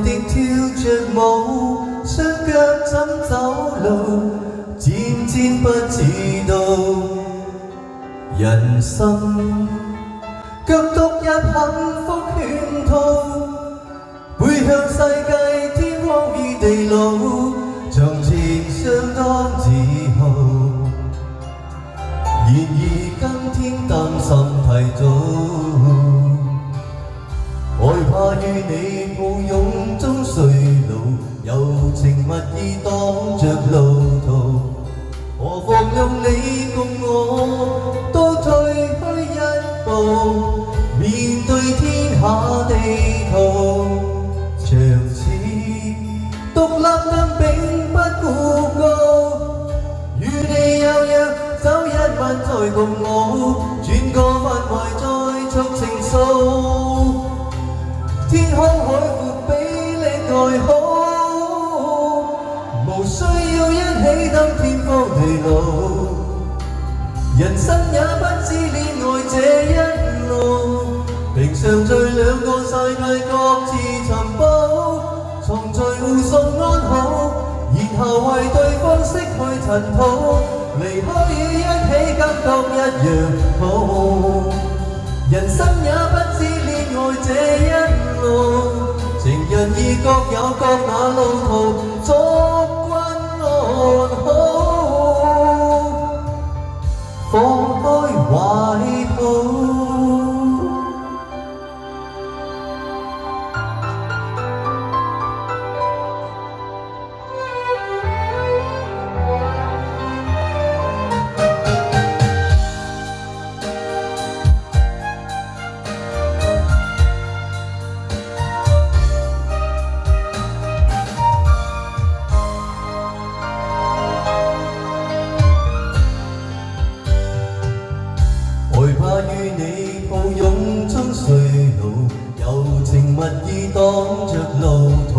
的跳着舞，雙腳怎走路，漸漸不知道人生腳獨入幸福圈套，背向世界天荒與地老，從前相當自豪，然而今天擔心太早，害怕與你抱擁中衰老，柔情蜜意擋着路途，何妨用你共我都退虛一步，面對天下地圖，長似獨立但並不孤高，與你有約走一晚再共舞，轉個彎懷再續情愫，天空海闊比你愛好，無需要一起登天荒地老，人生也不知戀愛這一路，平常在兩個世界各自尋寶，藏在互送安好，然後為對方拭去塵土，離開與一起感覺一樣好，人生也不知戀愛這一路，情人已各有各那路途，祝君安好，放開懷抱。害怕與你抱擁中衰老，柔情蜜意擋着路途，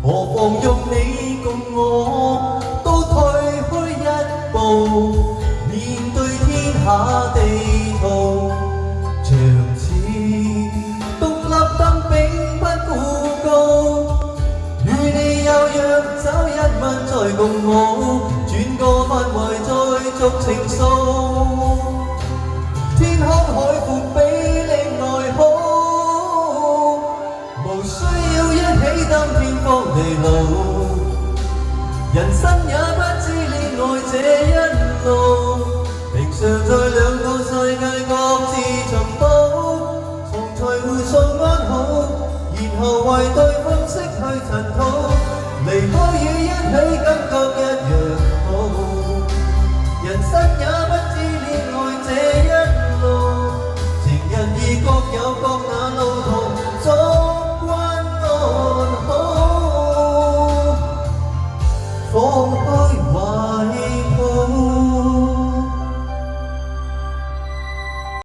何妨用你共我都退虛一步，面對天下地圖，長似獨立但並不孤高，與你有約走一晚再共舞，轉個彎懷再續情愫，天空海闊比你愛好，無需要一起登天荒地老，人生也不知戀愛這一路，平常在兩個世界各自尋寶，藏在互送安好，然後為對方拭去塵土，離開與一起感覺一樣好，人生也不知戀愛這一路，